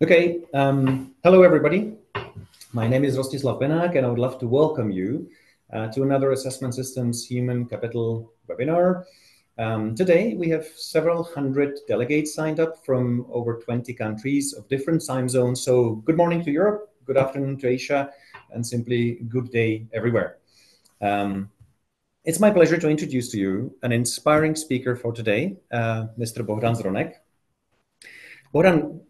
Okay, hello everybody. My name is Rostislav Benák and I would love to welcome you to another Assessment Systems Human Capital webinar. Today we have several hundred delegates signed up from over 20 countries of different time zones. So good morning to Europe, good afternoon to Asia, and simply good day everywhere. It's my pleasure to introduce to you an inspiring speaker for today, Mr. Bohdan Zronek. Bohdan,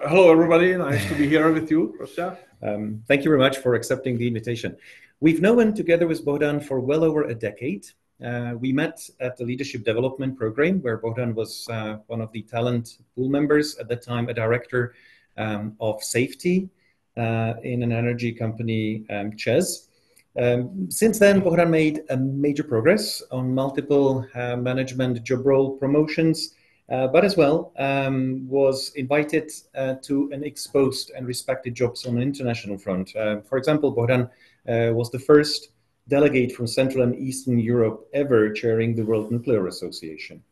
hello everybody, nice to be here with you, Rostia. Thank you very much for accepting the invitation. We've known together with Bohdan for well over a decade. We met at the Leadership Development Program, where Bohdan was one of the talent pool members, at that time a director of safety in an energy company, ČEZ. Since then, Bohdan made a major progress on multiple management job role promotions, but as well was invited to an exposed and respected jobs on an international front. For example, Bohdan was the first delegate from Central and Eastern Europe ever chairing the World Nuclear Association.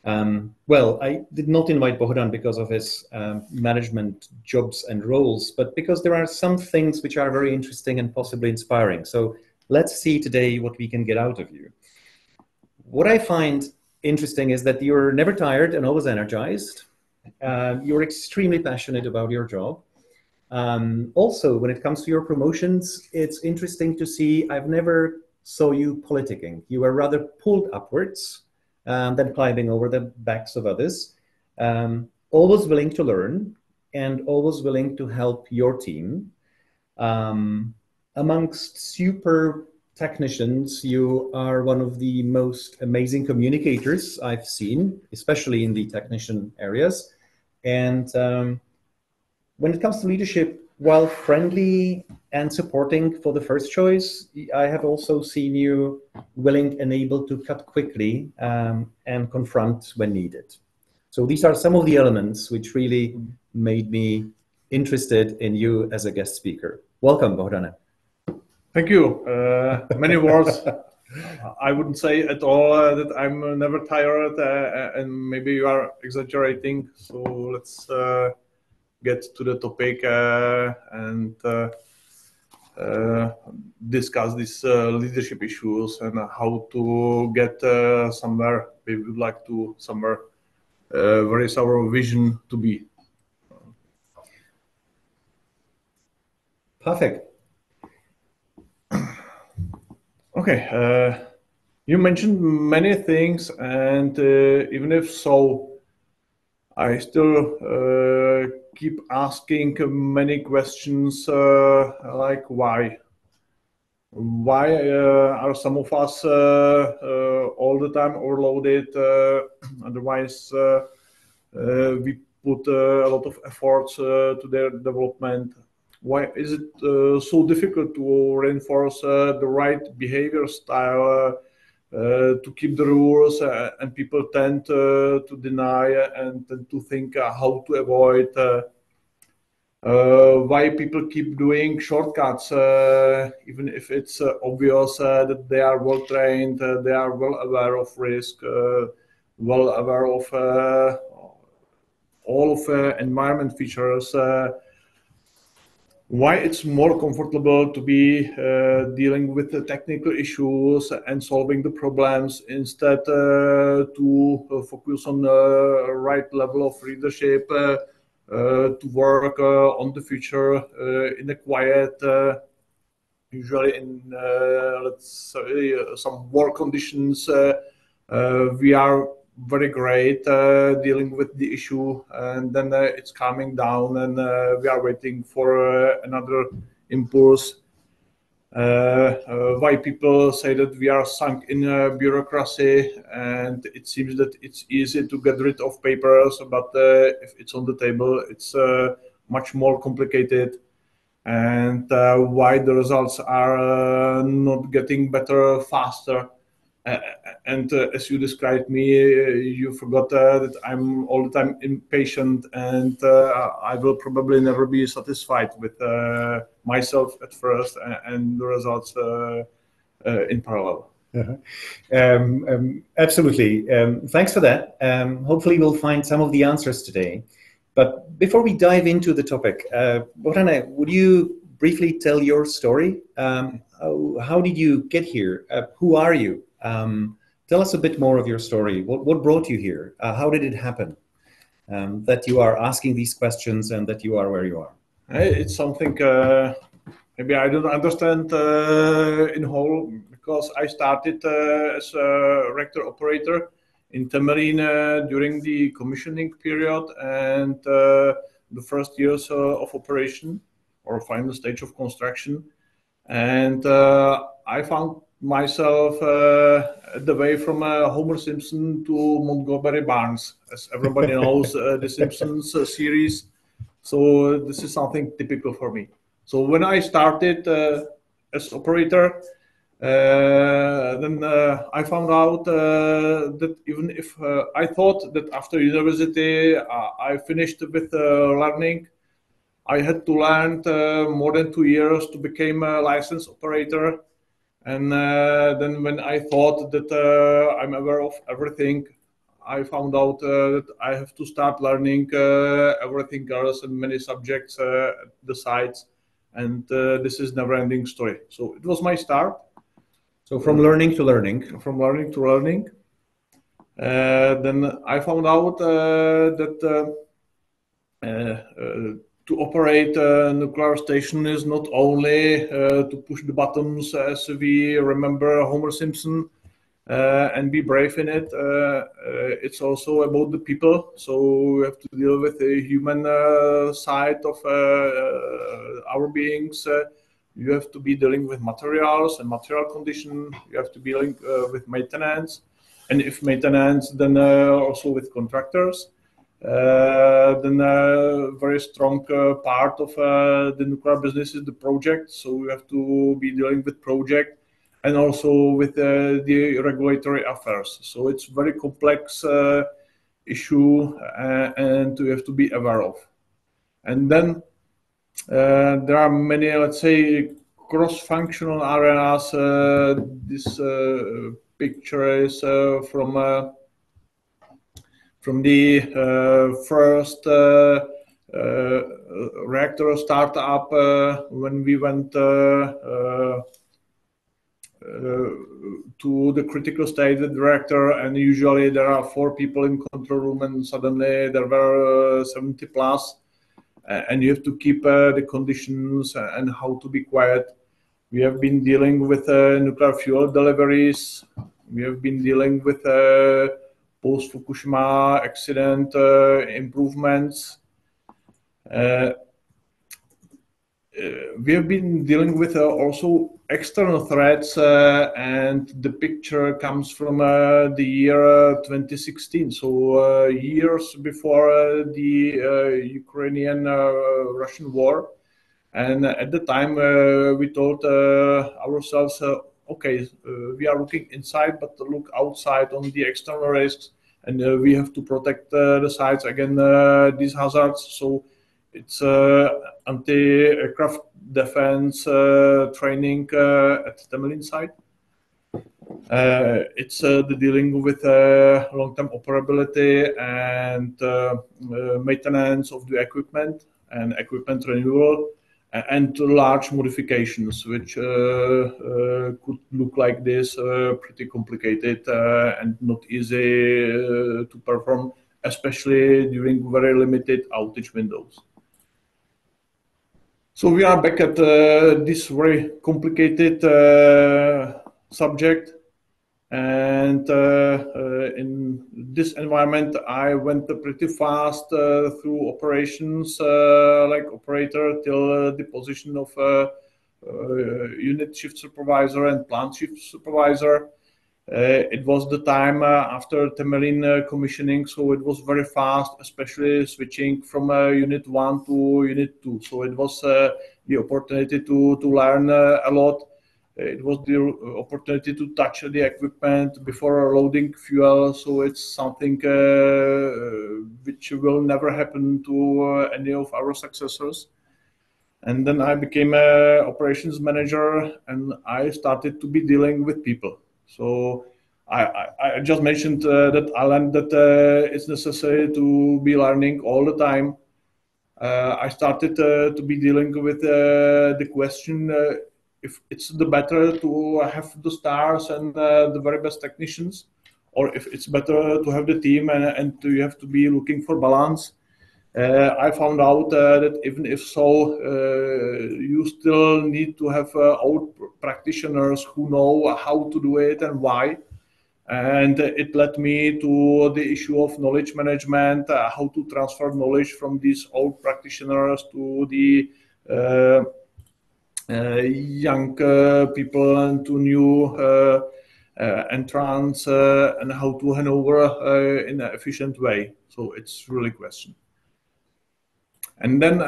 Well, I did not invite Bohdan because of his management jobs and roles, but because there are some things which are very interesting and possibly inspiring. So let's see today what we can get out of you. What I find interesting is that you're never tired and always energized. You're extremely passionate about your job. Also, when it comes to your promotions, it's interesting to see, I've never saw you politicking. You were rather pulled upwards than climbing over the backs of others. Always willing to learn and always willing to help your team. Amongst super technicians, you are one of the most amazing communicators I've seen, especially in the technician areas. And when it comes to leadership, while friendly and supporting for the first choice, I have also seen you willing and able to cut quickly and confront when needed. So these are some of the elements which really made me interested in you as a guest speaker. Welcome, Bohdana. Thank you. Many words. I wouldn't say at all that I'm never tired, and maybe you are exaggerating. So let's get to the topic and discuss these leadership issues and how to get somewhere we would like to, somewhere where is our vision to be. Perfect. Okay, you mentioned many things, and even if so, I still keep asking many questions like why? Why are some of us all the time overloaded? Otherwise, we put a lot of efforts to their development. Why is it so difficult to reinforce the right behavior style, to keep the rules, and people tend to deny and tend to think how to avoid? Why people keep doing shortcuts, even if it's obvious that they are well trained, they are well aware of risk, well aware of all of environment features. Why it's more comfortable to be dealing with the technical issues and solving the problems instead to focus on the right level of leadership, to work on the future in a quiet, usually in let's say some work conditions. We are very great dealing with the issue, and then it's calming down, and we are waiting for another impulse. Why people say that we are sunk in bureaucracy, and it seems that it's easy to get rid of papers, but if it's on the table, it's much more complicated. And why the results are not getting better faster. And as you described me, you forgot that I'm all the time impatient, and I will probably never be satisfied with myself at first and the results in parallel. Absolutely. Thanks for that. Hopefully we'll find some of the answers today. But before we dive into the topic, Bohdana, would you briefly tell your story? How did you get here? Who are you? Tell us a bit more of your story. What brought you here? How did it happen that you are asking these questions and that you are where you are? It's something maybe I don't understand in whole, because I started as a reactor operator in Temelín during the commissioning period and the first years of operation or final stage of construction. And I found myself at the way from Homer Simpson to Montgomery Barnes, as everybody knows the Simpsons series. So this is something typical for me. So when I started as operator, then I found out that even if I thought that after university I finished with learning, I had to learn more than 2 years to become a licensed operator. And then when I thought that I'm aware of everything, I found out that I have to start learning everything else and many subjects at the sides. And this is never-ending story. So it was my start. So from learning to learning. From learning to learning. Then I found out that to operate a nuclear station is not only to push the buttons as we remember Homer Simpson and be brave in it. It's also about the people. So we have to deal with the human side of our beings. You have to be dealing with materials and material condition. You have to be dealing with maintenance. And if maintenance, then also with contractors. Then a very strong part of the nuclear business is the project. So we have to be dealing with project and also with the regulatory affairs. So it's very complex issue and we have to be aware of. And then there are many, let's say, cross-functional areas. This picture is from the first reactor startup when we went to the critical state with the reactor, and usually there are 4 people in control room, and suddenly there were 70 plus, and you have to keep the conditions and how to be quiet. We have been dealing with nuclear fuel deliveries. We have been dealing with post-Fukushima accident improvements. We have been dealing with also external threats, and the picture comes from the year 2016, so years before the Ukrainian-Russian war. And at the time, we told ourselves, okay, we are looking inside, but look outside on the external risks, and we have to protect the sites against these hazards. So it's anti-aircraft defense training at Temelín site. It's the dealing with long-term operability and maintenance of the equipment and equipment renewal, and large modifications, which could look like this, pretty complicated and not easy to perform, especially during very limited outage windows. So we are back at this very complicated subject, and in this environment I went pretty fast through operations like operator till the position of unit shift supervisor and plant shift supervisor. It was the time after Temelín commissioning, so it was very fast, especially switching from Unit 1 to Unit 2. So it was the opportunity to learn a lot. It was the opportunity to touch the equipment before loading fuel. So it's something which will never happen to any of our successors. And then I became an operations manager, and I started to be dealing with people. So I just mentioned that I learned that it's necessary to be learning all the time. I started to be dealing with the question if it's the better to have the stars and the very best technicians, or if it's better to have the team and you have to be looking for balance. I found out that even if so, you still need to have old practitioners who know how to do it and why. And it led me to the issue of knowledge management, how to transfer knowledge from these old practitioners to the young people and to new entrants, and how to hand over in an efficient way. So it's really a question. And then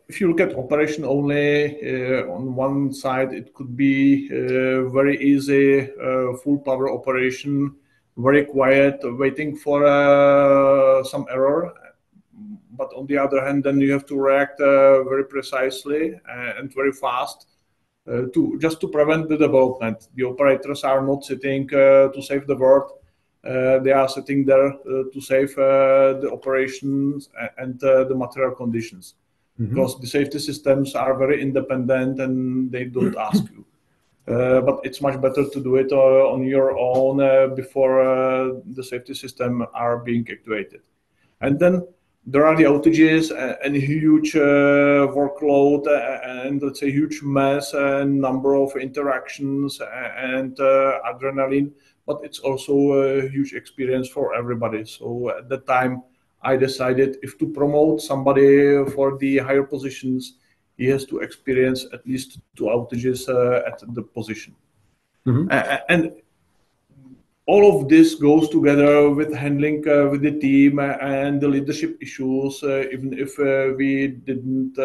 if you look at operation only, on one side, it could be very easy, full power operation, very quiet, waiting for some error. But on the other hand, then you have to react very precisely and very fast just to prevent the development. The operators are not sitting to save the world. They are sitting there to save the operations and the material conditions, because the safety systems are very independent and they don't ask you. But it's much better to do it on your own before the safety system are being activated. And then there are the outages and huge workload and let's say huge mess and number of interactions and adrenaline. But it's also a huge experience for everybody. So at that time, I decided if to promote somebody for the higher positions, he has to experience at least 2 outages at the position. And all of this goes together with handling with the team and the leadership issues, even if we didn't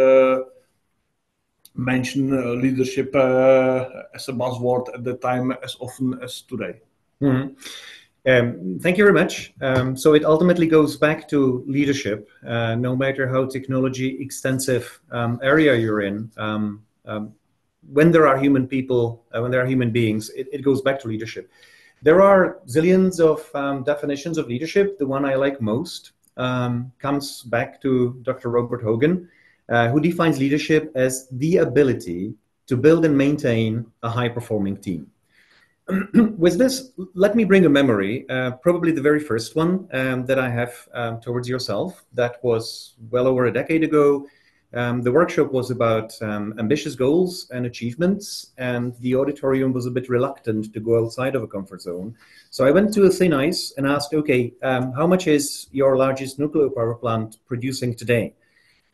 mention leadership as a buzzword at the time as often as today. Thank you very much. So it ultimately goes back to leadership, no matter how technology extensive area you're in. When there are human people, when there are human beings, it goes back to leadership. There are zillions of definitions of leadership. The one I like most comes back to Dr. Robert Hogan, who defines leadership as the ability to build and maintain a high-performing team. With this, let me bring a memory, probably the very first one that I have towards yourself. That was well over a decade ago. The workshop was about ambitious goals and achievements, and the auditorium was a bit reluctant to go outside of a comfort zone. So I went to a thin ice and asked, okay, how much is your largest nuclear power plant producing today?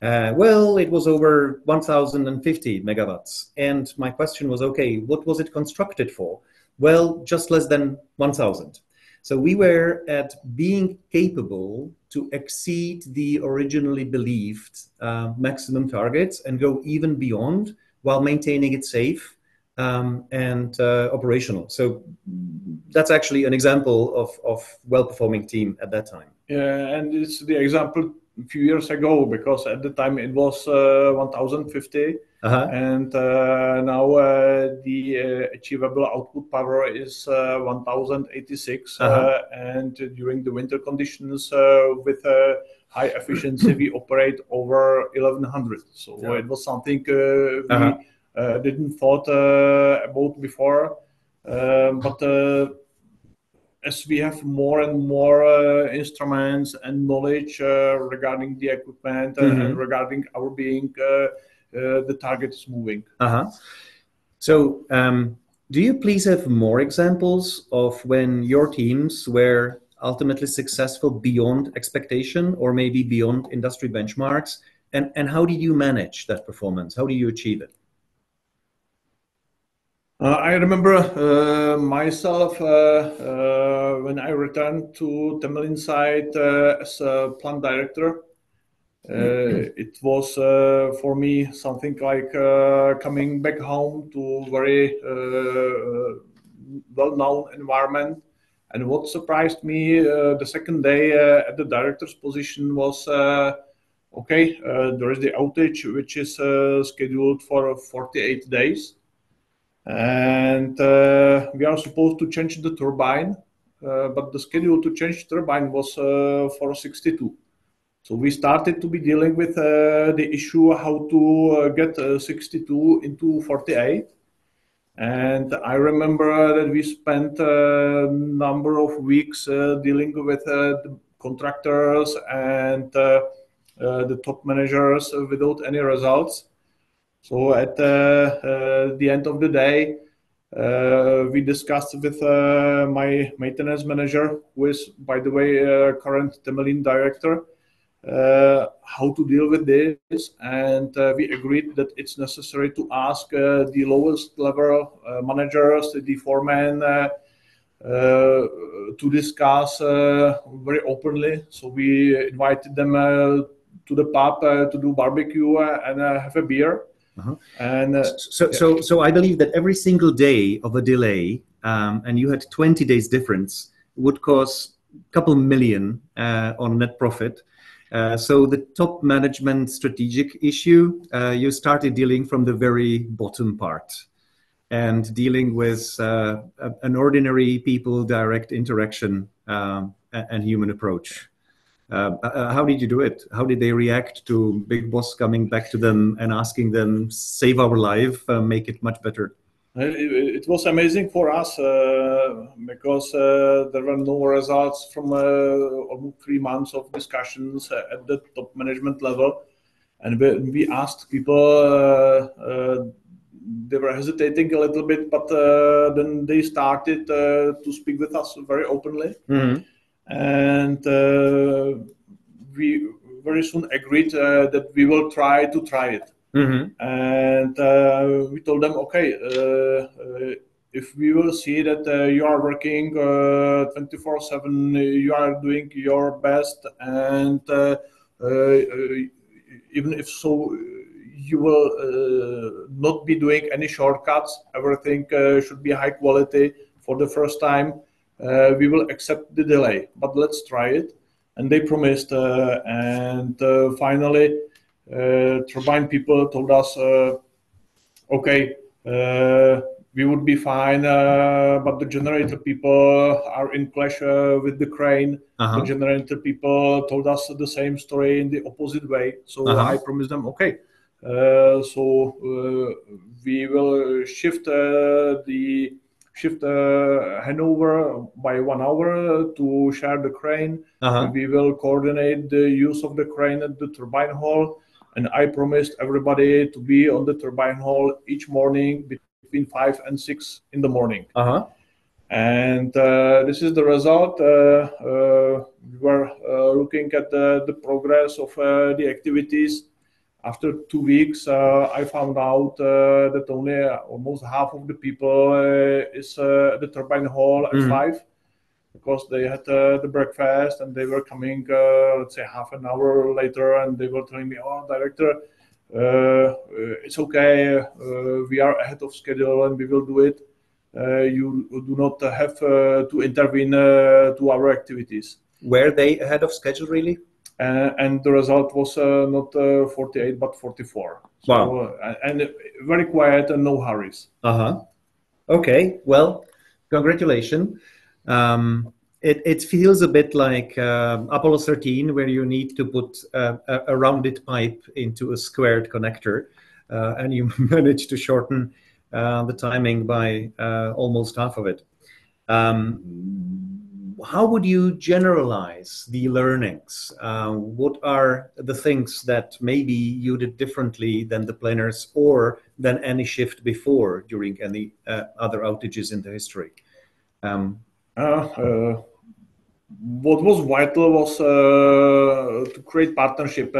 Well, it was over 1,050 megawatts. And my question was, okay, what was it constructed for? Well, just less than 1,000. So we were at being capable to exceed the originally believed maximum targets and go even beyond while maintaining it safe and operational. So that's actually an example of well-performing team at that time. Yeah, and it's the example a few years ago, because at the time it was 1,050. And now the achievable output power is 1,086. And during the winter conditions with high efficiency, we operate over 1,100. So it was something we didn't thought about before. But as we have more and more instruments and knowledge regarding the equipment and regarding our being, the target is moving. So do you please have more examples of when your teams were ultimately successful beyond expectation or maybe beyond industry benchmarks? And how did you manage that performance? How do you achieve it? I remember myself when I returned to Temelin site as a plant director. It was for me something like coming back home to a very well-known environment. And what surprised me the second day at the director's position was, okay, there is the outage, which is scheduled for 48 days. and we are supposed to change the turbine, but the schedule to change turbine was for 62. So we started to be dealing with the issue how to get 62 into 48. And I remember that we spent a number of weeks dealing with the contractors and the top managers without any results. So at the end of the day, we discussed with my maintenance manager, who is, by the way, current Temelín director, how to deal with this, and we agreed that it's necessary to ask the lowest level managers, the foremen, to discuss very openly. So we invited them to the pub to do barbecue and have a beer. Uh-huh. And so I believe that every single day of a delay, and you had 20 days difference, would cause a couple million on net profit. So the top management strategic issue, you started dealing from the very bottom part and dealing with an ordinary people, direct interaction and human approach. How did you do it? How did they react to big boss coming back to them and asking them, save our life, make it much better? It was amazing for us because there were no results from almost 3 months of discussions at the top management level. And we asked people, they were hesitating a little bit, but then they started to speak with us very openly. Mm-hmm. And we very soon agreed that we will try it. Mm-hmm. And we told them, okay, if we will see that you are working 24/7, you are doing your best, and even if so, you will not be doing any shortcuts. Everything should be high quality for the first time. We will accept the delay, but let's try it. And they promised, and finally, turbine people told us, okay, we would be fine, but the generator people are in clash with the crane. Uh-huh. The generator people told us the same story in the opposite way. So I promised them, okay, so we will shift handover by 1 hour to share the crane. Uh-huh. We will coordinate the use of the crane at the turbine hall. And I promised everybody to be on the turbine hall each morning between 5 and 6 in the morning. Uh-huh. And this is the result. We were looking at the progress of the activities. After 2 weeks, I found out that only almost half of the people is at the turbine hall at 5. Because they had the breakfast and they were coming, let's say, half an hour later, and they were telling me, "Oh, director, it's okay. We are ahead of schedule and we will do it. You do not have to intervene to our activities." Were they ahead of schedule, really? And the result was not 48 but 44. So, wow! And very quiet and no hurries. Okay. Well, congratulations. It feels a bit like Apollo 13, where you need to put a rounded pipe into a squared connector, and you manage to shorten the timing by almost half of it. How would you generalize the learnings? What are the things that maybe you did differently than the planners or than any shift before during any other outages in the history? What was vital was to create partnership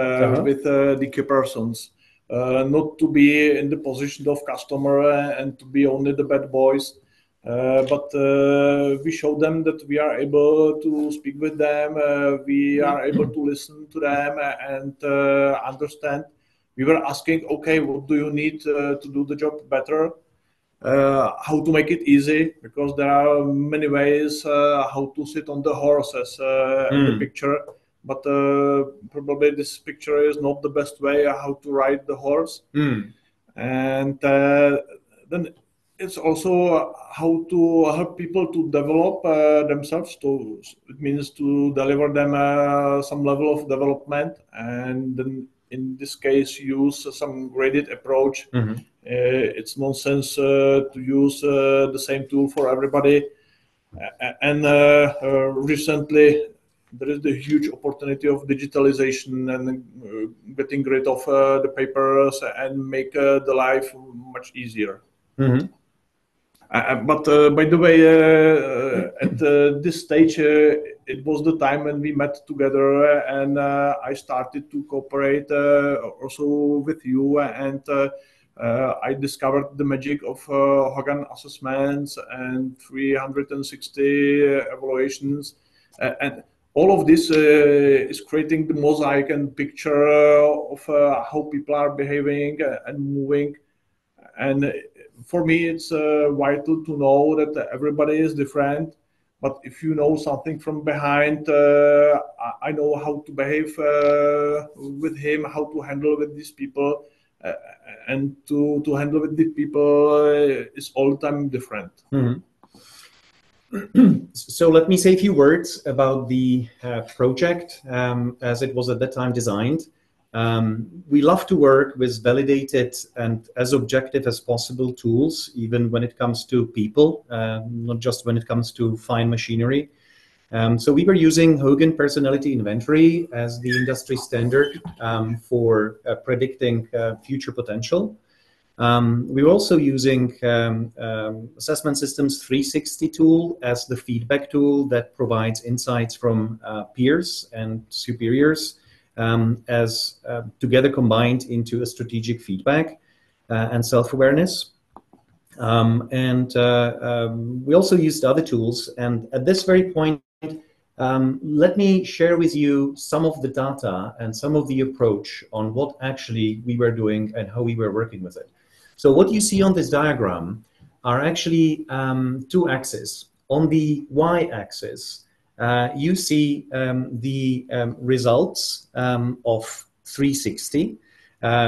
with the key persons, not to be in the position of customer and to be only the bad boys, but we showed them that we are able to speak with them, we are able to listen to them and understand. We were asking, okay, what do you need to do the job better? How to make it easy, because there are many ways how to sit on the horses in the picture, but probably this picture is not the best way how to ride the horse. And then it's also how to help people to develop themselves. It means to deliver them some level of development, and then in this case use some graded approach. It's nonsense to use the same tool for everybody. And recently there is the huge opportunity of digitalization and getting rid of the papers and make the life much easier. But by the way, at this stage, it was the time when we met together, and I started to cooperate also with you, and I discovered the magic of Hogan assessments and 360 evaluations, and all of this is creating the mosaic and picture of how people are behaving and moving. And for me, it's vital to know that everybody is different. But if you know something from behind, I know how to behave with him, how to handle with these people, and to handle with the people is all the time different. So let me say a few words about the project as it was at that time designed. We love to work with validated and as objective as possible tools, even when it comes to people, not just when it comes to fine machinery. So we were using Hogan Personality Inventory as the industry standard for predicting future potential. We were also using Assessment Systems 360 tool as the feedback tool that provides insights from peers and superiors as together combined into a strategic feedback and self-awareness. We also used other tools. And at this very point, let me share with you some of the data and some of the approach on what actually we were doing and how we were working with it. So what you see on this diagram are actually two axes. On the y-axis, you see the results of 360.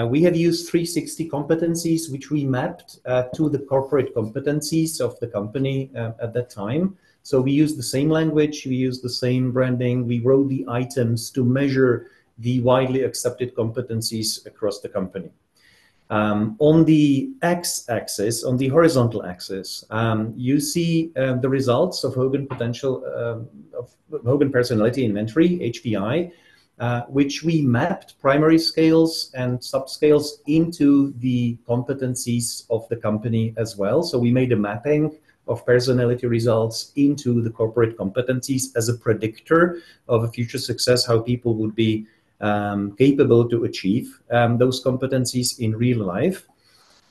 We have used 360 competencies, which we mapped to the corporate competencies of the company at that time. So we used the same language, we used the same branding, we wrote the items to measure the widely accepted competencies across the company. On the x-axis, on the horizontal axis, you see the results of Hogan Personality Inventory, HPI, which we mapped primary scales and subscales into the competencies of the company as well. So we made a mapping of personality results into the corporate competencies as a predictor of a future success, how people would be capable to achieve those competencies in real life.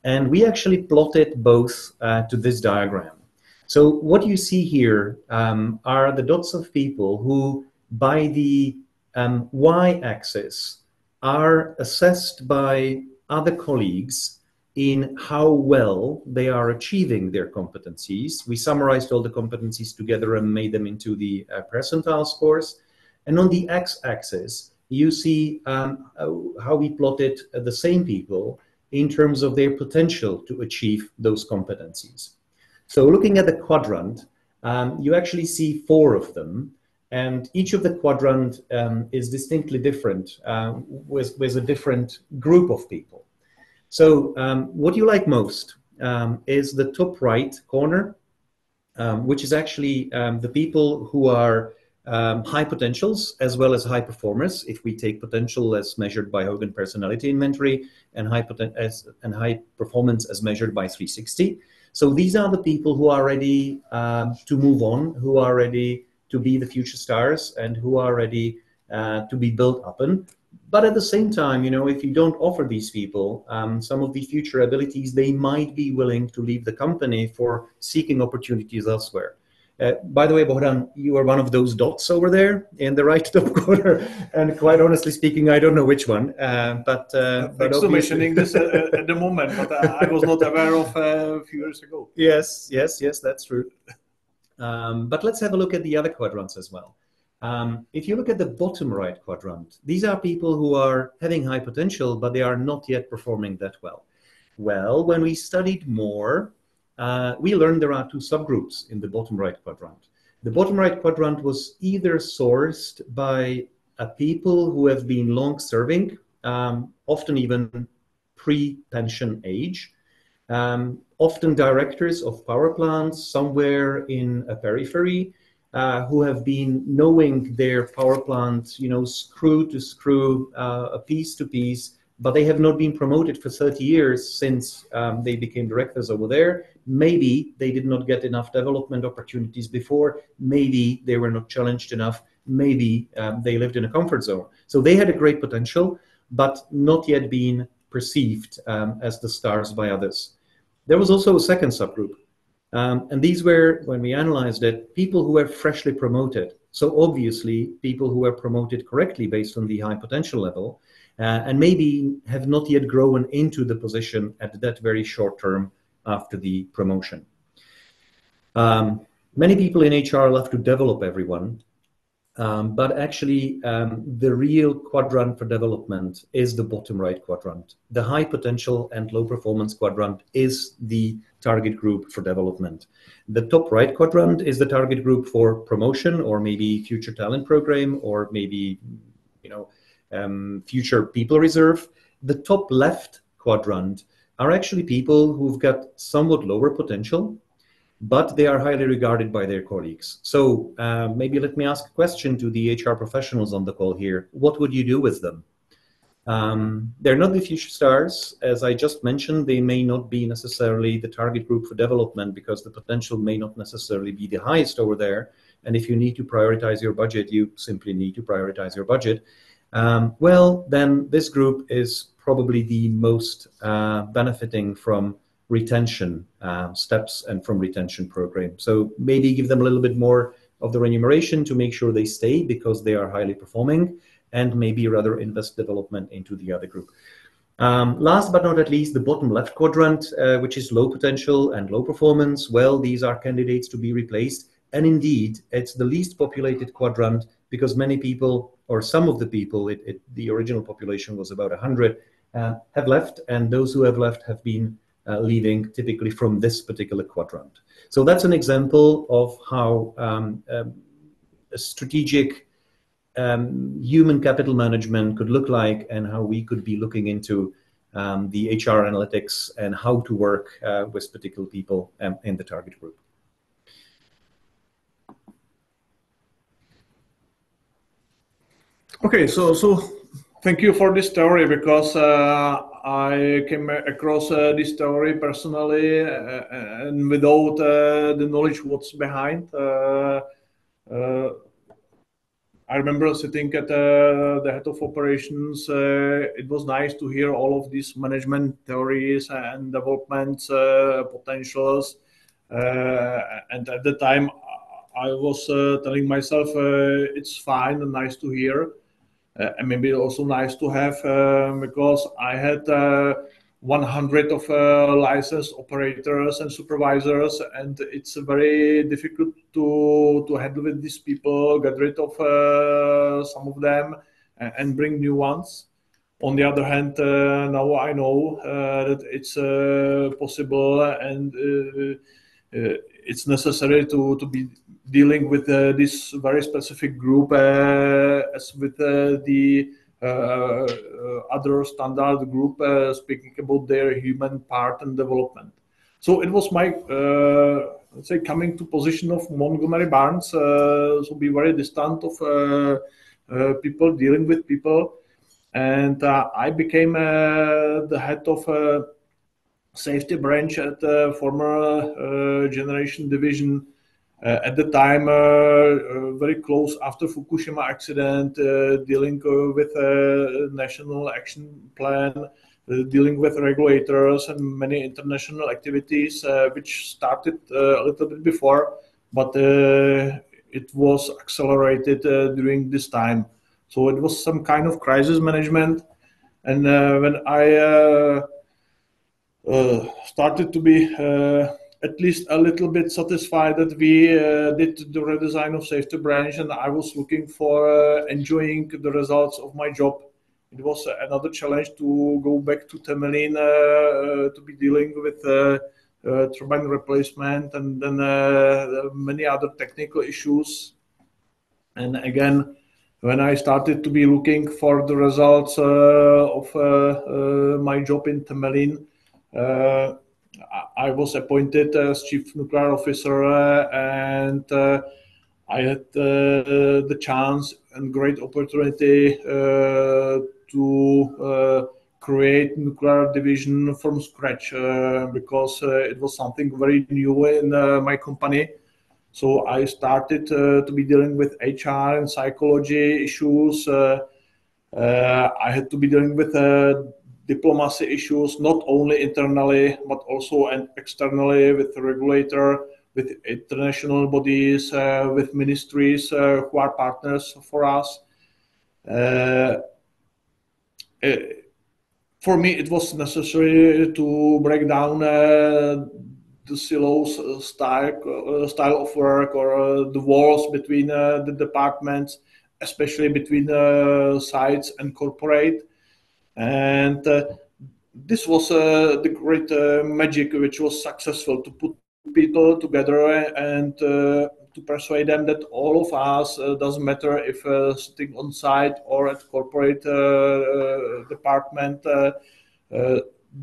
And we actually plotted both to this diagram. So what you see here are the dots of people who, by the y-axis, are assessed by other colleagues in how well they are achieving their competencies. We summarized all the competencies together and made them into the percentile scores. And on the x-axis, you see how we plotted the same people in terms of their potential to achieve those competencies. So looking at the quadrant, you actually see 4 of them, and each of the quadrant is distinctly different with a different group of people. So what you like most is the top right corner, which is actually the people who are high potentials as well as high performers, if we take potential as measured by Hogan Personality Inventory and high performance as measured by 360. So these are the people who are ready to move on, who are ready to be the future stars, and who are ready to be built up in. But at the same time, you know, if you don't offer these people some of the future abilities, they might be willing to leave the company for seeking opportunities elsewhere. By the way, Bohdan, you are one of those dots over there in the right top corner. And quite honestly speaking, I don't know which one. But thanks for mentioning this at the moment, but I was not aware of a few years ago. Yes, that's true. But let's have a look at the other quadrants as well. If you look at the bottom right quadrant, these are people who are having high potential, but they are not yet performing that well. Well, when we studied more, we learned there are two subgroups in the bottom right quadrant. The bottom right quadrant was either sourced by people who have been long serving, often even pre-pension age, often directors of power plants somewhere in a periphery, who have been knowing their power plant, screw to screw, piece to piece, but they have not been promoted for 30 years since they became directors over there. Maybe they did not get enough development opportunities before. Maybe they were not challenged enough. Maybe they lived in a comfort zone. So they had a great potential, but not yet been perceived as the stars by others. There was also a second subgroup. And these were, when we analyzed it, people who were freshly promoted. So obviously, people who were promoted correctly based on the high potential level, and maybe have not yet grown into the position at that very short term after the promotion. Many people in HR love to develop everyone, but actually the real quadrant for development is the bottom right quadrant. The high potential and low performance quadrant is the target group for development. The top right quadrant is the target group for promotion, or maybe future talent program, or maybe future people reserve. The top left quadrant are actually people who've got somewhat lower potential, but they are highly regarded by their colleagues. So maybe let me ask a question to the HR professionals on the call here. What would you do with them? They're not the future stars. As I just mentioned, they may not be necessarily the target group for development because the potential may not necessarily be the highest over there. And if you need to prioritize your budget, you simply need to prioritize your budget. Well, then this group is probably the most benefiting from retention steps and from retention programs. So maybe give them a little bit more of the remuneration to make sure they stay because they are highly performing, and maybe rather invest development into the other group. Last but not least, the bottom left quadrant, which is low potential and low performance. Well, these are candidates to be replaced. And indeed, it's the least populated quadrant because many people, or some of the people, the original population was about 100, have left, and those who have left have been leaving typically from this particular quadrant. So that's an example of how a strategic human capital management could look like, and how we could be looking into the HR analytics and how to work with particular people in the target group. Okay, so thank you for this story, because I came across this story personally and without the knowledge what's behind. I remember sitting at the head of operations. It was nice to hear all of these management theories and development potentials. And at the time, I was telling myself, it's fine and nice to hear. And maybe also nice to have, because I had 100 of licensed operators and supervisors, and it's very difficult to handle with these people, get rid of some of them and bring new ones. On the other hand, now I know that it's possible, and it's necessary to be dealing with this very specific group as with the other standard group, speaking about their human part and development. So it was my, let's say, coming to position of Montgomery Barnes, so be very distant of people, dealing with people. And I became the head of safety branch at the former generation division. At the time, very close after Fukushima accident, dealing with a national action plan, dealing with regulators and many international activities, which started a little bit before, but it was accelerated during this time. So it was some kind of crisis management. And when I started to be at least a little bit satisfied that we did the redesign of safety branch, and I was looking for enjoying the results of my job. It was another challenge to go back to Temelín to be dealing with turbine replacement, and then many other technical issues. And again, when I started to be looking for the results of my job in Temelín, I was appointed as Chief Nuclear Officer, and I had the chance and great opportunity to create nuclear division from scratch because it was something very new in my company. So I started to be dealing with HR and psychology issues. I had to be dealing with diplomacy issues, not only internally, but also externally with the regulator, with international bodies, with ministries who are partners for us. For me, it was necessary to break down the silos style of work, or the walls between the departments, especially between sites and corporate. And this was the great magic which was successful, to put people together and to persuade them that all of us, doesn't matter if sitting on site or at corporate department,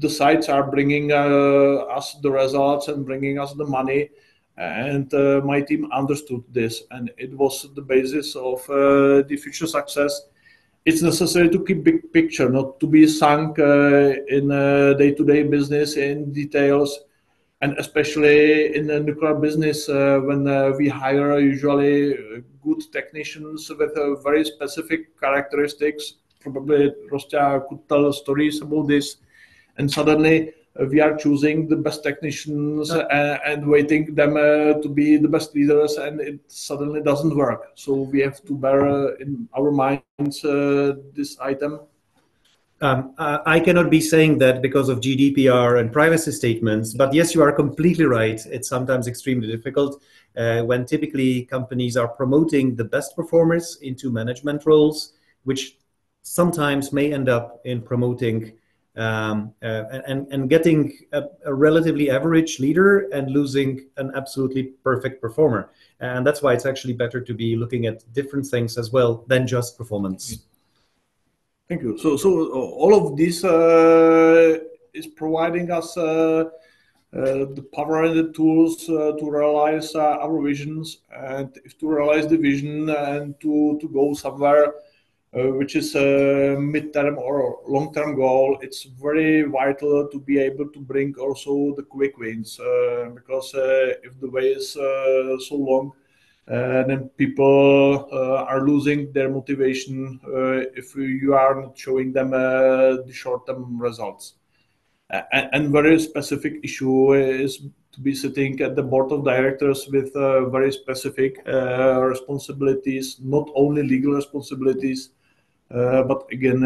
the sites are bringing us the results and bringing us the money. And my team understood this, and it was the basis of the future success. It's necessary to keep big picture, not to be sunk in day-to-day business in details, and especially in the nuclear business when we hire usually good technicians with very specific characteristics. Probably Rostya could tell stories about this. And suddenly we are choosing the best technicians and waiting them to be the best leaders, and it suddenly doesn't work. So we have to bear in our minds this item. I cannot be saying that because of GDPR and privacy statements, but yes, you are completely right. It's sometimes extremely difficult when typically companies are promoting the best performers into management roles, which sometimes may end up in promoting and getting a relatively average leader and losing an absolutely perfect performer. And that's why it's actually better to be looking at different things as well than just performance. Thank you. So all of this is providing us the power and the tools to realize our visions, and if to realize the vision and to go somewhere which is a mid-term or long-term goal, it's very vital to be able to bring also the quick wins, because if the way is so long, then people are losing their motivation if you are not showing them the short-term results. And very specific issue is to be sitting at the board of directors with very specific responsibilities, not only legal responsibilities, but again,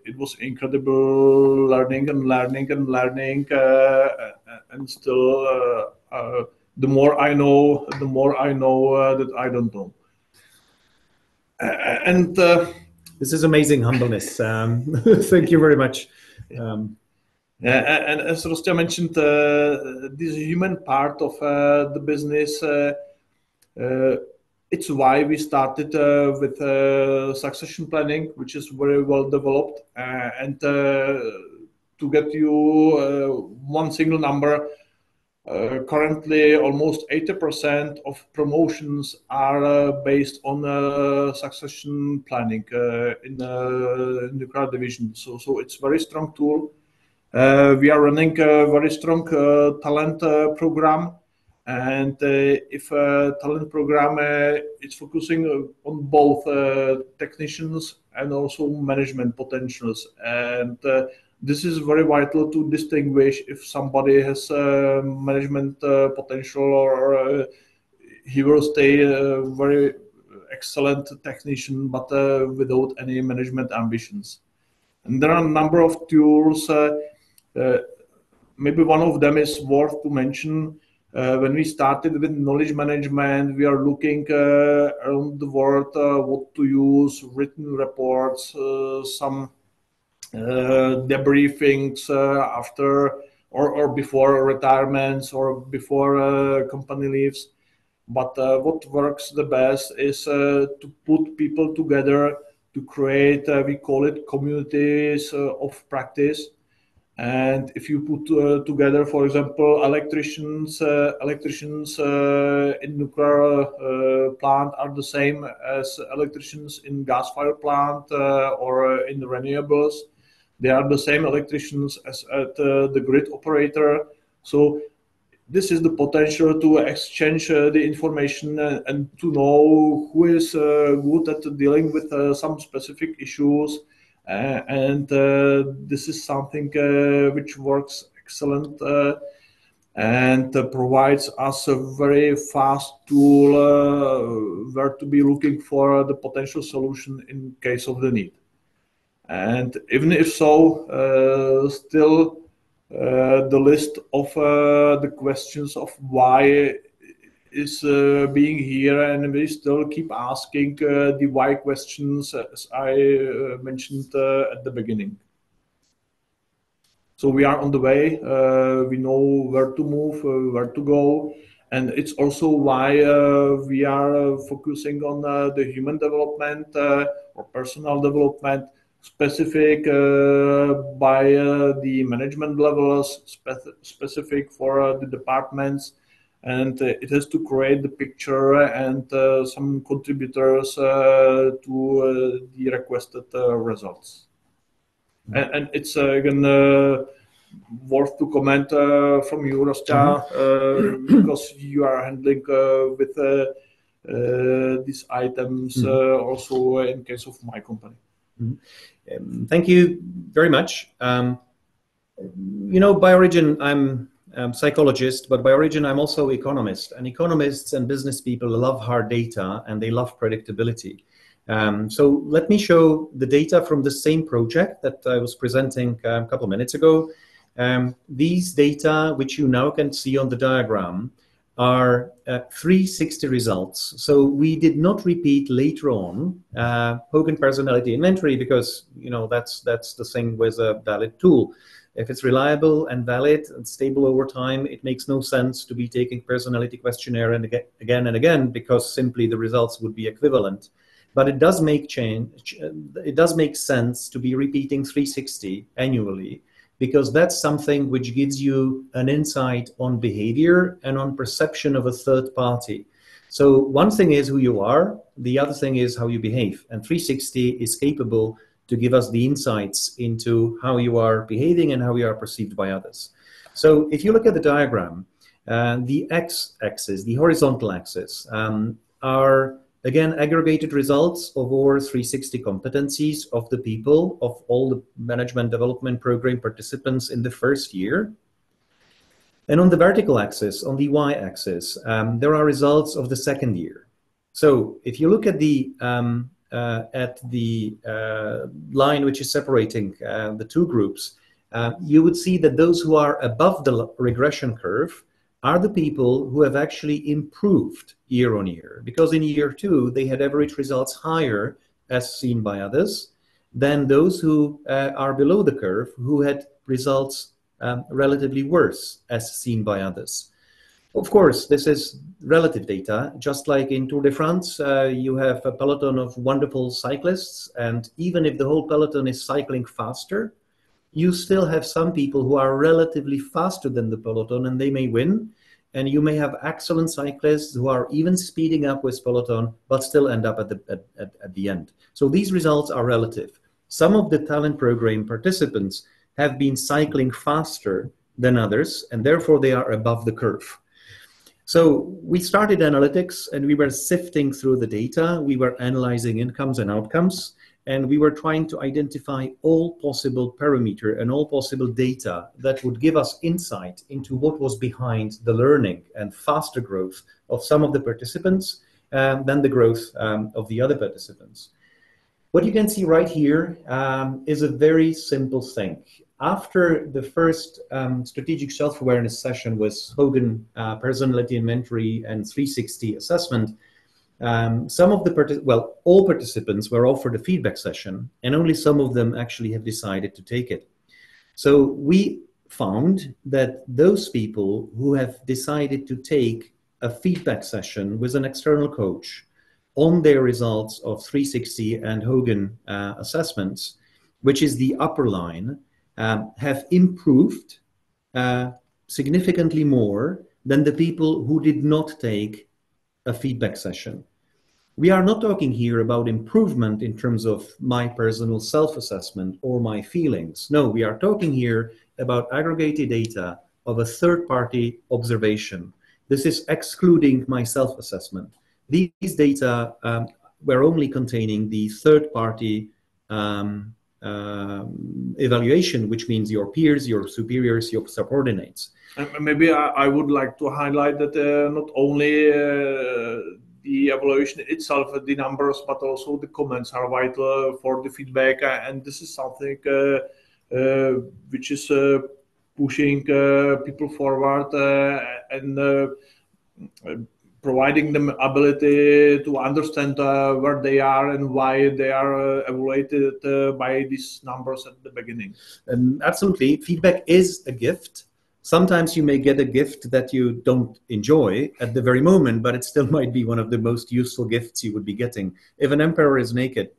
it was incredible learning, and still the more I know, that I don't know. And this is amazing humbleness. Thank you very much. And as Rostya mentioned, this human part of the business, it's why we started with succession planning, which is very well developed. And to get you one single number, currently almost 80% of promotions are based on succession planning in the nuclear division. So it's a very strong tool. We are running a very strong talent program. And if a talent program is focusing on both technicians and also management potentials. And this is very vital to distinguish if somebody has management potential, or he will stay a very excellent technician, but without any management ambitions. And there are a number of tools. Maybe one of them is worth to mention. When we started with knowledge management, we are looking around the world what to use, written reports, some debriefings after or before retirements or before company leaves. But what works the best is to put people together to create, we call it communities of practice. And if you put together, for example, electricians in nuclear plant are the same as electricians in gas-fired plant or in renewables. They are the same electricians as at the grid operator. So this is the potential to exchange the information and to know who is good at dealing with some specific issues. And this is something which works excellent and provides us a very fast tool where to be looking for the potential solution in case of the need. And even if so, still the list of the questions of why is being here, and we still keep asking the why questions, as I mentioned at the beginning. So we are on the way. We know where to move, where to go, and it's also why we are focusing on the human development or personal development, specific by the management levels, specific for the departments. And it has to create the picture and some contributors to the requested results. And it's again worth to comment from you, Rostya, because you are handling with these items also in case of my company. Thank you very much. You know, by origin, I'm psychologist, but by origin, I'm also economist. And economists and business people love hard data and they love predictability. So let me show the data from the same project that I was presenting a couple minutes ago. These data, which you now can see on the diagram, are 360 results. So we did not repeat later on Hogan personality inventory because, you know, that's the thing with a valid tool. If it's reliable and valid and stable over time, it makes no sense to be taking personality questionnaire and again and again, because simply the results would be equivalent. But it does make it does make sense to be repeating 360 annually, because that's something which gives you an insight on behavior and on perception of a third party. So one thing is who you are, the other thing is how you behave. And 360 is capable to give us the insights into how you are behaving and how you are perceived by others. So if you look at the diagram, the x-axis, the horizontal axis, are again aggregated results of over 360 competencies of the people, of all the management development program participants in the first year. And on the vertical axis, on the y-axis, there are results of the second year. So if you look at the line which is separating the two groups, you would see that those who are above the regression curve are the people who have actually improved year on year, because in year two they had average results higher as seen by others than those who are below the curve, who had results relatively worse as seen by others. Of course, this is relative data. Just like in Tour de France, you have a peloton of wonderful cyclists, and even if the whole peloton is cycling faster, you still have some people who are relatively faster than the peloton, and they may win. And you may have excellent cyclists who are even speeding up with peloton, but still end up at the end. So these results are relative. Some of the talent program participants have been cycling faster than others, and therefore they are above the curve. So we started analytics and we were sifting through the data. We were analyzing incomes and outcomes, and we were trying to identify all possible parameters and all possible data that would give us insight into what was behind the learning and faster growth of some of the participants than the growth of the other participants. What you can see right here is a very simple thing. After the first strategic self-awareness session with Hogan personality inventory and 360 assessment, some of the all participants were offered a feedback session, and only some of them actually have decided to take it. So we found that those people who have decided to take a feedback session with an external coach on their results of 360 and Hogan assessments, which is the upper line, have improved significantly more than the people who did not take a feedback session. We are not talking here about improvement in terms of my personal self-assessment or my feelings. No, we are talking here about aggregated data of a third-party observation. This is excluding my self-assessment. These data were only containing the third-party evaluation, which means your peers, your superiors, your subordinates. And maybe I would like to highlight that not only the evaluation itself, the numbers, but also the comments are vital for the feedback. And this is something which is pushing people forward and providing them ability to understand where they are and why they are evaluated by these numbers at the beginning. Absolutely. Feedback is a gift. Sometimes you may get a gift that you don't enjoy at the very moment, but it still might be one of the most useful gifts you would be getting. If an emperor is naked,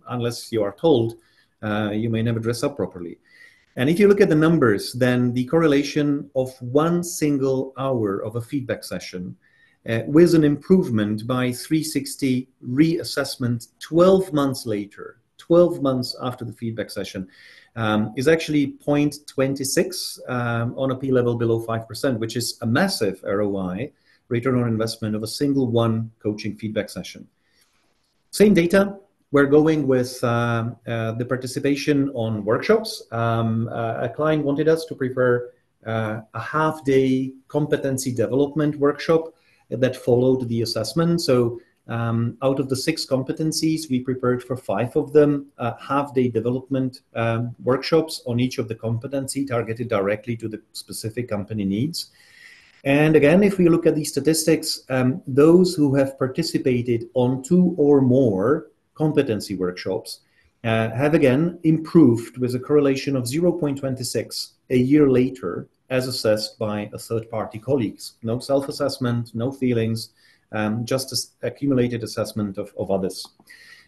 unless you are told, you may never dress up properly. And if you look at the numbers, then the correlation of 1 single hour of a feedback session with an improvement by 360 reassessment 12 months later, 12 months after the feedback session, is actually 0.26 on a P-level below 5%, which is a massive ROI, return on investment, of a single one coaching feedback session. Same data, we're going with the participation on workshops. A client wanted us to prepare a half-day competency development workshop that followed the assessment. So out of the 6 competencies, we prepared for 5 of them half-day development workshops on each of the competency targeted directly to the specific company needs. And again, if we look at these statistics, those who have participated on 2 or more competency workshops have again improved with a correlation of 0.26 a year later as assessed by a third-party colleagues. No self-assessment, no feelings, just accumulated assessment of others.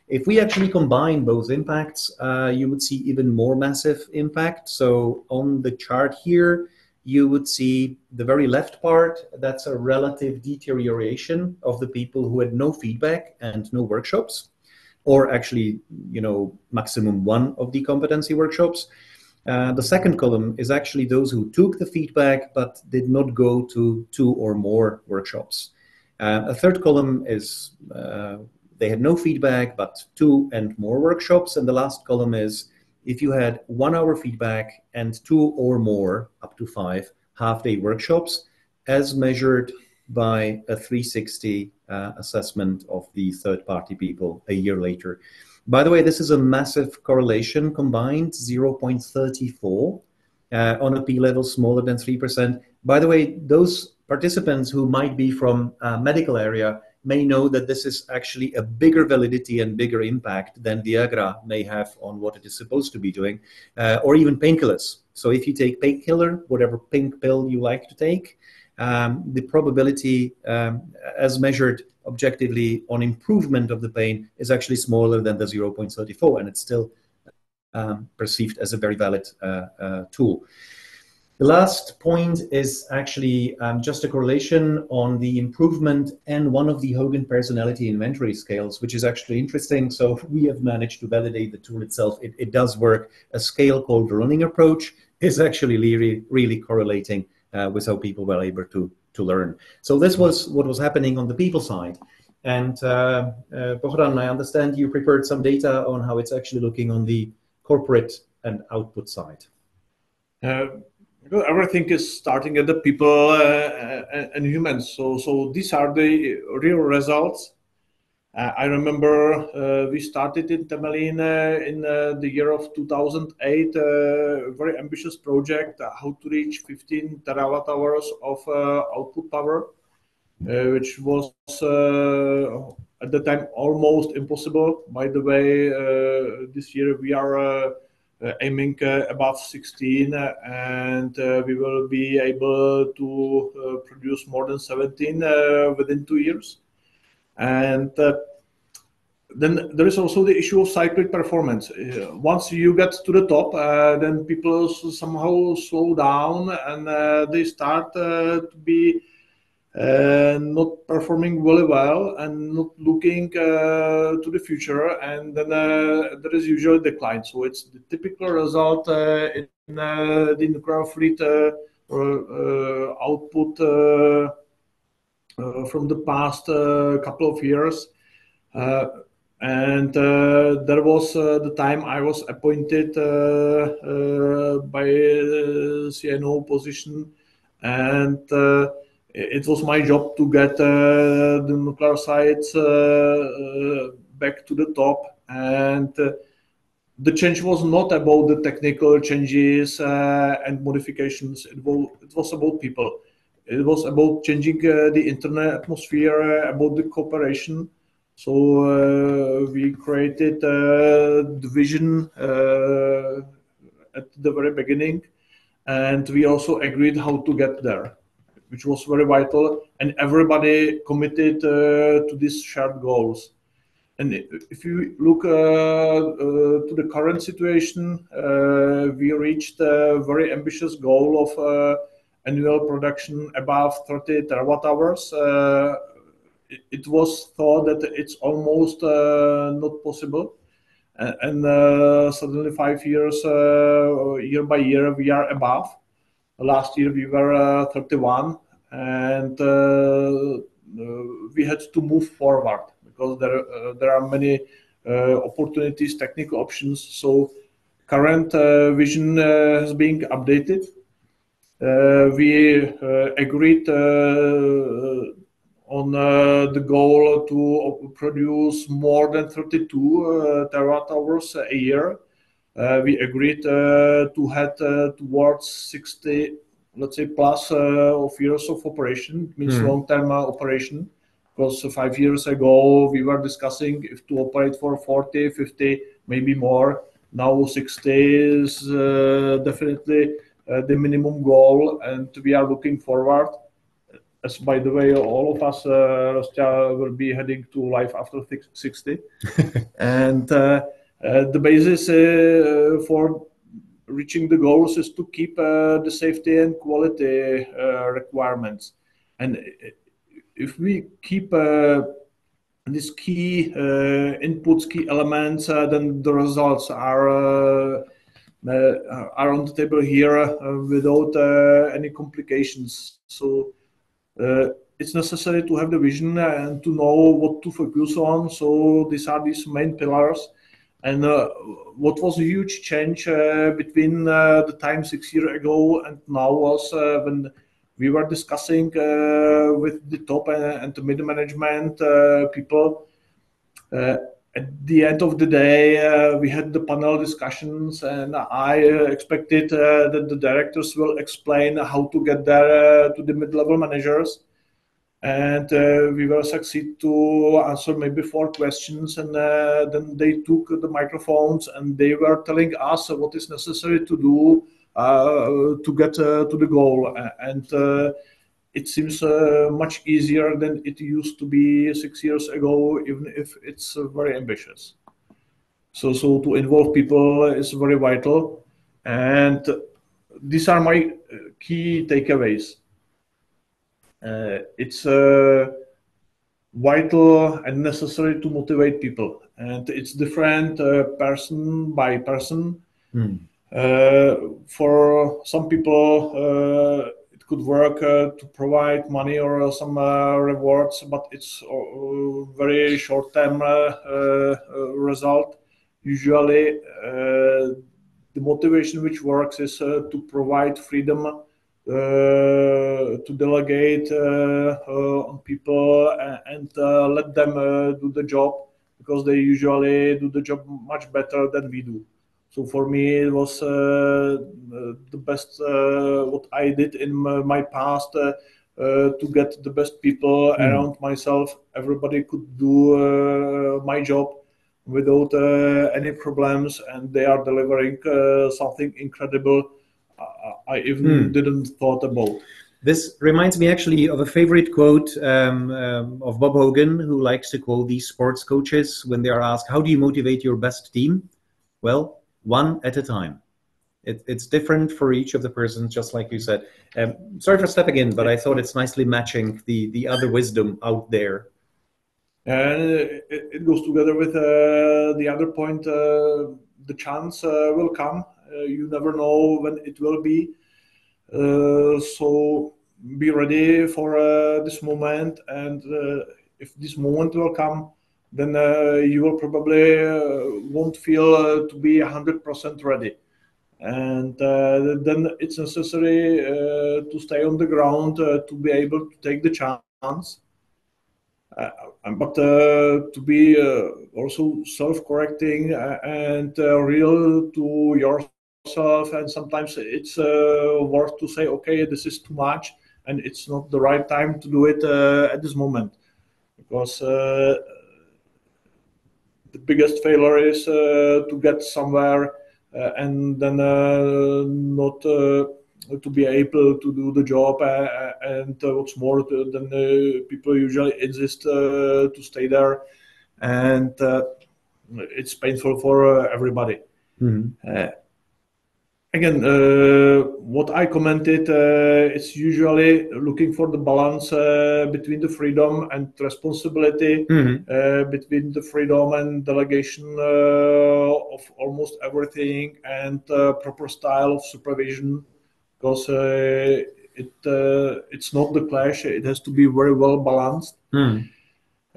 If we actually combine both impacts, you would see even more massive impact. So on the chart here, you would see the very left part, that's a relative deterioration of the people who had no feedback and no workshops, or actually, maximum 1 of the competency workshops. The second column is actually those who took the feedback but did not go to 2 or more workshops. A third column is they had no feedback but 2 and more workshops. And the last column is if you had 1 hour feedback and 2 or more, up to 5, half-day workshops, as measured by a 360 assessment of the third-party people a year later. By the way, this is a massive correlation combined, 0.34 on a P-level smaller than 3%. By the way, those participants who might be from a medical area may know that this is actually a bigger validity and bigger impact than Viagra may have on what it is supposed to be doing, or even painkillers. So if you take painkiller, whatever pink pill you like to take, the probability as measured objectively on improvement of the pain is actually smaller than the 0.34, and it's still perceived as a very valid tool. The last point is actually just a correlation on the improvement and one of the Hogan personality inventory scales, which is actually interesting. So we have managed to validate the tool itself. It does work. A scale called the running approach is actually really correlating with how people were able to learn. So this was what was happening on the people side. And Bohdan, I understand you prepared some data on how it's actually looking on the corporate and output side. Everything is starting at the people and humans. So these are the real results. I remember we started in Temelín in the year of 2008, a very ambitious project, how to reach 15 terawatt hours of output power, which was at the time almost impossible. By the way, this year we are aiming above 16, and we will be able to produce more than 17 within 2 years. And then there is also the issue of cyclic performance. Once you get to the top, then people somehow slow down, and they start to be not performing really well and not looking to the future, and then there is usually decline. So it's the typical result in the nuclear fleet output from the past couple of years. And there was the time I was appointed by CNO position, and it was my job to get the nuclear sites back to the top. And the change was not about the technical changes and modifications. It was about people. It was about changing the internal atmosphere, about the cooperation. So we created the vision at the very beginning, and we also agreed how to get there, which was very vital, and everybody committed to these shared goals. And if you look to the current situation, we reached a very ambitious goal of annual production above 30 terawatt hours. It was thought that it's almost not possible, and suddenly 5 years, year by year, we are above. Last year we were 31, and we had to move forward because there are many opportunities, technical options. So current vision is being updated. We agreed on the goal to produce more than 32 terawatt hours a year. We agreed to head towards 60, let's say, plus of years of operation. It means long-term operation. Because 5 years ago, we were discussing if to operate for 40, 50, maybe more. Now 60 is definitely the minimum goal, and we are looking forward. As by the way, all of us will be heading to life after 60. And the basis for reaching the goals is to keep the safety and quality requirements. And if we keep these key inputs, key elements, then the results are on the table here without any complications. So it's necessary to have the vision and to know what to focus on. So these are these main pillars. And what was a huge change between the time 6 years ago and now was when we were discussing with the top and the middle management people. At the end of the day, we had the panel discussions, and I expected that the directors will explain how to get there to the mid-level managers. And we will succeed to answer maybe 4 questions. And then they took the microphones and they were telling us what is necessary to do to get to the goal. And it seems much easier than it used to be 6 years ago, even if it's very ambitious. So to involve people is very vital. And these are my key takeaways. It's vital and necessary to motivate people. And it's different person by person. For some people, it could work to provide money or some rewards, but it's a very short-term result. Usually, the motivation which works is to provide freedom to delegate on people and let them do the job, because they usually do the job much better than we do. So for me, it was the best what I did in my past to get the best people around myself. Everybody could do my job, without any problems, and they are delivering something incredible I even didn't thought about. This reminds me actually of a favorite quote of Bob Hogan, who likes to quote these sports coaches when they are asked, how do you motivate your best team? Well, one at a time. It's different for each of the persons, just like you said. Sorry for stepping in, but I thought it's nicely matching the other wisdom out there. And it goes together with the other point, the chance will come. You never know when it will be. So be ready for this moment, and if this moment will come, then you will probably won't feel to be 100% ready. And then it's necessary to stay on the ground to be able to take the chance. But to be also self-correcting and real to yourself, and sometimes it's worth to say, okay, this is too much, and it's not the right time to do it at this moment, because the biggest failure is to get somewhere and then not to be able to do the job, and what's more, then people usually insist to stay there, and it's painful for everybody. Mm-hmm. Again, what I commented, it's usually looking for the balance between the freedom and responsibility, between the freedom and delegation of almost everything, and proper style of supervision, because it's not the clash, it has to be very well balanced.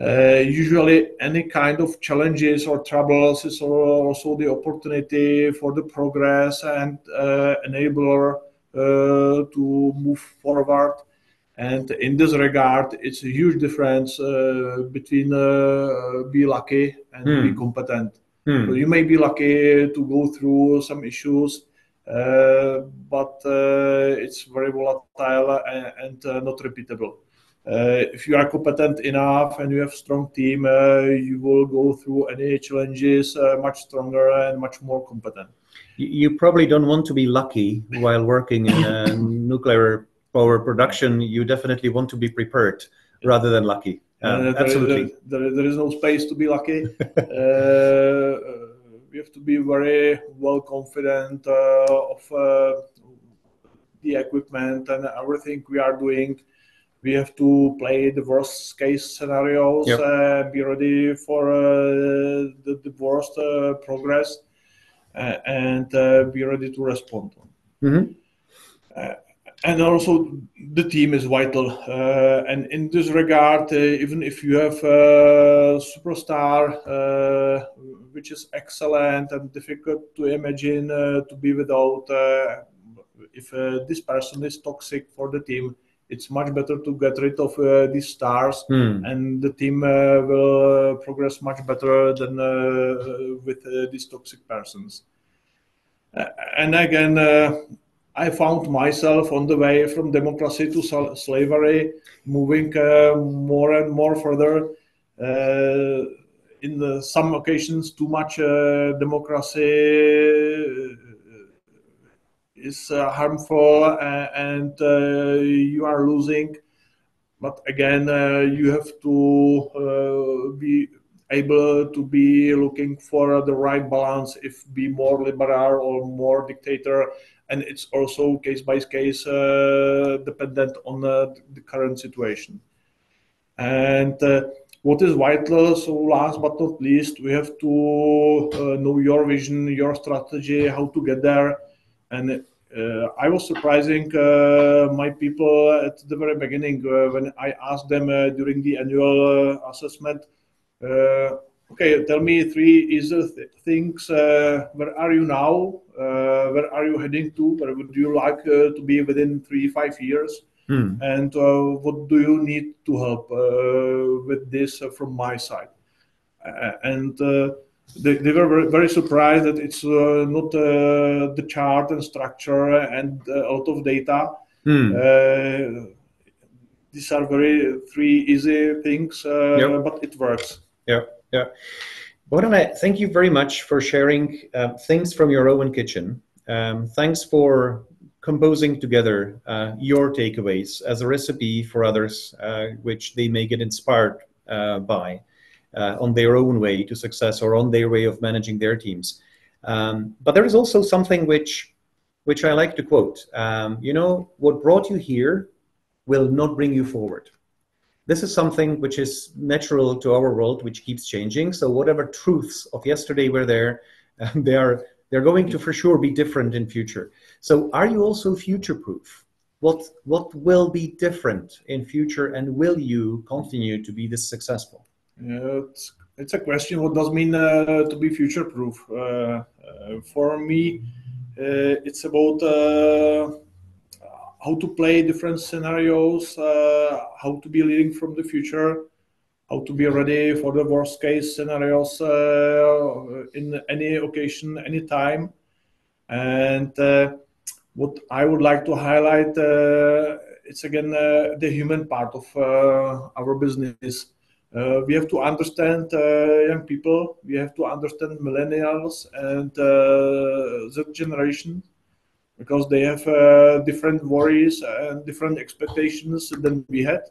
Usually any kind of challenges or troubles is also the opportunity for the progress and enabler to move forward. And in this regard, it's a huge difference between be lucky and be competent. So you may be lucky to go through some issues, but it's very volatile and not repeatable. If you are competent enough and you have a strong team, you will go through any challenges much stronger and much more competent. You probably don't want to be lucky while working in nuclear power production. You definitely want to be prepared rather than lucky. Absolutely. There is no space to be lucky. We have to be very well confident of the equipment and everything we are doing. We have to play the worst case scenarios, be ready for the worst progress, and be ready to respond. And also the team is vital. And in this regard, even if you have a superstar, which is excellent and difficult to imagine to be without, if this person is toxic for the team, it's much better to get rid of these stars, and the team will progress much better than with these toxic persons. And again, I found myself on the way from democracy to slavery, moving more and more further. In some occasions, too much democracy is harmful, and you are losing. But again, you have to be able to be looking for the right balance, if be more liberal or more dictator. And it's also case by case dependent on the current situation. And what is vital, so last but not least, we have to know your vision, your strategy, how to get there. And I was surprising my people at the very beginning when I asked them during the annual assessment, okay, tell me 3 easy things. Where are you now? Where are you heading to? Where would you like to be within 3-5 years? And what do you need to help with this from my side? And they were very, very surprised that it's not the chart and structure and a lot of data. These are very 3 easy things, but it works. Yeah. Bohdana, thank you very much for sharing things from your own kitchen. Thanks for composing together your takeaways as a recipe for others, which they may get inspired by on their own way to success or on their way of managing their teams. But there is also something which I like to quote. You know, what brought you here will not bring you forward. This is something which is natural to our world, which keeps changing. So whatever truths of yesterday were there, they're going to for sure be different in future. So are you also future-proof? What will be different in future, and will you continue to be this successful? It's a question. What does it mean to be future-proof? For me, it's about how to play different scenarios, how to be leading from the future, how to be ready for the worst case scenarios in any occasion, any time. And what I would like to highlight, it's again the human part of our business. We have to understand young people, we have to understand millennials and the generation, because they have different worries and different expectations than we had.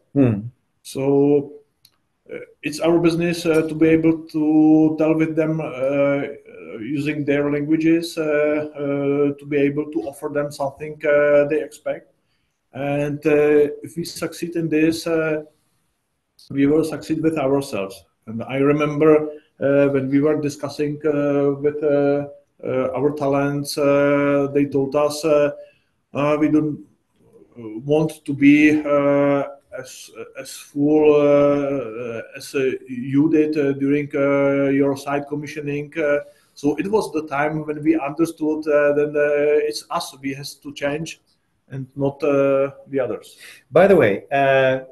So it's our business to be able to tell with them using their languages, to be able to offer them something they expect. And if we succeed in this, we will succeed with ourselves. And I remember when we were discussing with our talents, they told us we don't want to be as full as you did during your site commissioning. So it was the time when we understood that it's us we has to change and not the others. By the way,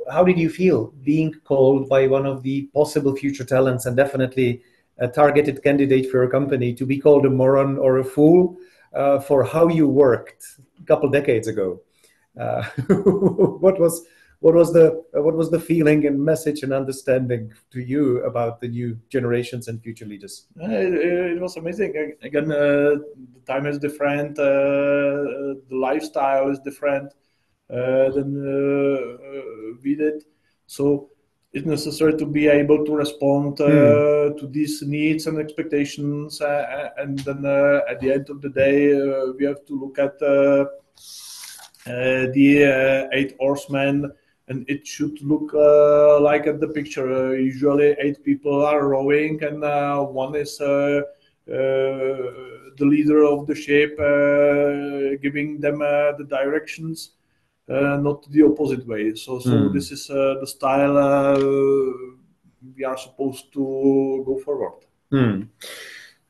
how did you feel being called by one of the possible future talents, and definitely a targeted candidate for your company, to be called a moron or a fool for how you worked a couple decades ago? What was the feeling and message and understanding to you about the new generations and future leaders? It was amazing. Again, the time is different, the lifestyle is different than we did. So it's necessary to be able to respond to these needs and expectations, and then at the end of the day, we have to look at the 8 horsemen, and it should look like at the picture. Usually 8 people are rowing, and one is the leader of the ship, giving them the directions. Not the opposite way. So this is the style we are supposed to go forward.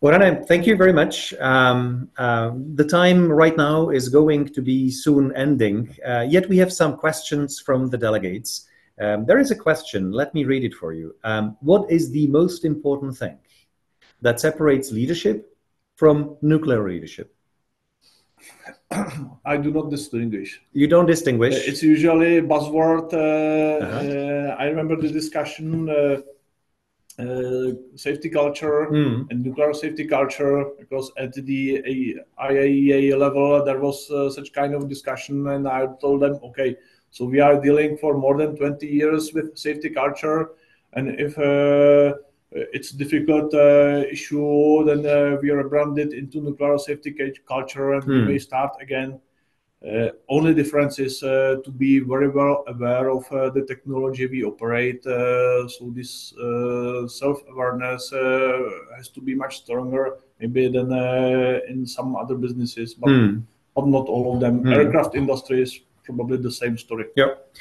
Bohdana, thank you very much. The time right now is going to be soon ending, yet we have some questions from the delegates. There is a question, let me read it for you. What is the most important thing that separates leadership from nuclear leadership? I do not distinguish. You don't distinguish? It's usually a buzzword. I remember the discussion, safety culture and nuclear safety culture, because at the IAEA level there was such kind of discussion, and I told them, okay, so we are dealing for more than 20 years with safety culture, and if it's a difficult issue, then we are branded into nuclear safety culture, and we may start again. Only difference is to be very well aware of the technology we operate. So this self-awareness has to be much stronger, maybe than in some other businesses, but not all of them. Aircraft industry is probably the same story. Yep.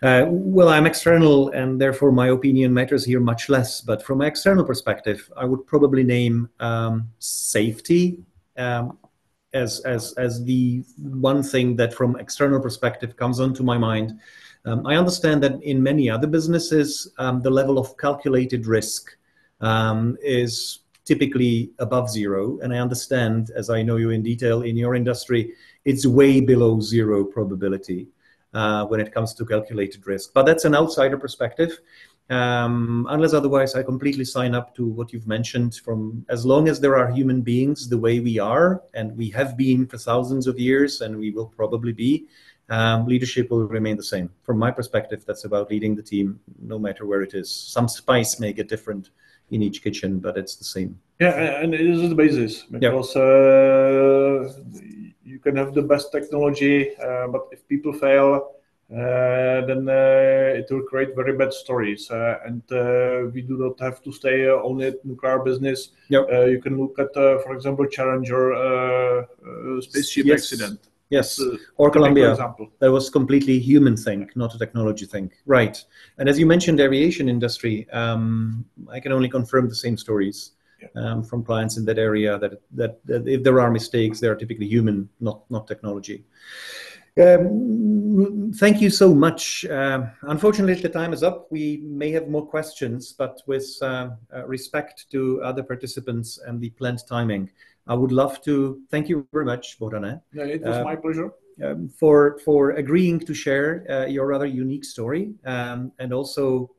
Well, I'm external, and therefore my opinion matters here much less. But from an external perspective, I would probably name safety as the one thing that from external perspective comes onto my mind. I understand that in many other businesses, the level of calculated risk is typically above zero. And I understand, as I know you in detail in your industry, it's way below zero probability when it comes to calculated risk. But that's an outsider perspective. Unless otherwise, I completely sign up to what you've mentioned. From as long as there are human beings the way we are, and we have been for thousands of years, and we will probably be, leadership will remain the same. From my perspective, that's about leading the team, no matter where it is. Some spice may get different in each kitchen, but it's the same. Yeah, and it is the basis, because you can have the best technology, but if people fail, then it will create very bad stories. And we do not have to stay only at nuclear business. Yep. You can look at, for example, Challenger spaceship accident. Yes, or Columbia. Example. That was completely human thing, not a technology thing. Right. And as you mentioned, aviation industry, I can only confirm the same stories from clients in that area, that if there are mistakes, they are typically human, not technology. Thank you so much. Unfortunately, the time is up. We may have more questions, but with respect to other participants and the planned timing, I would love to thank you very much, Bohdana. Yeah, it was my pleasure. For agreeing to share your rather unique story, and also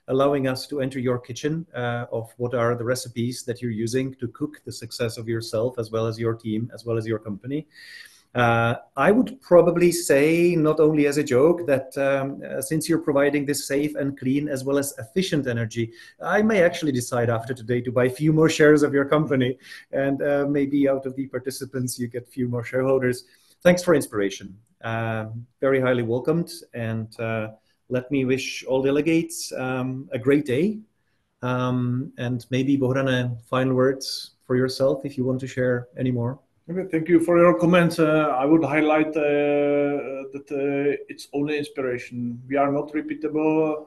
allowing us to enter your kitchen of what are the recipes that you're using to cook the success of yourself, as well as your team, as well as your company. I would probably say, not only as a joke, that since you're providing this safe and clean as well as efficient energy, I may actually decide after today to buy a few more shares of your company, and maybe out of the participants you get a few more shareholders. Thanks for inspiration. Very highly welcomed, and let me wish all delegates a great day. And maybe, Bohdana, final words for yourself if you want to share any more. Okay, thank you for your comments. I would highlight that it's only inspiration. We are not repeatable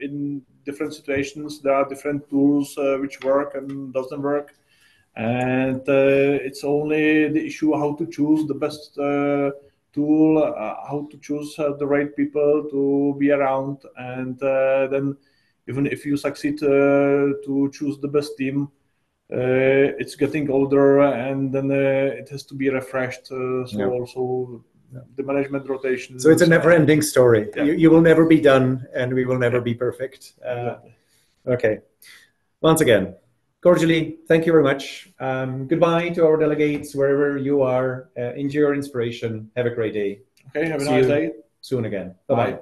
in different situations. There are different tools which work and doesn't work. And it's only the issue how to choose the best tool, how to choose the right people to be around. And then even if you succeed to choose the best team, it's getting older, and then it has to be refreshed. Also the management rotation. So it's a never-ending story. You will never be done, and we will never be perfect. Okay. Once again, cordially, thank you very much. Goodbye to our delegates, wherever you are. Enjoy your inspiration. Have a great day. Okay, have a nice day. Soon again. Bye-bye.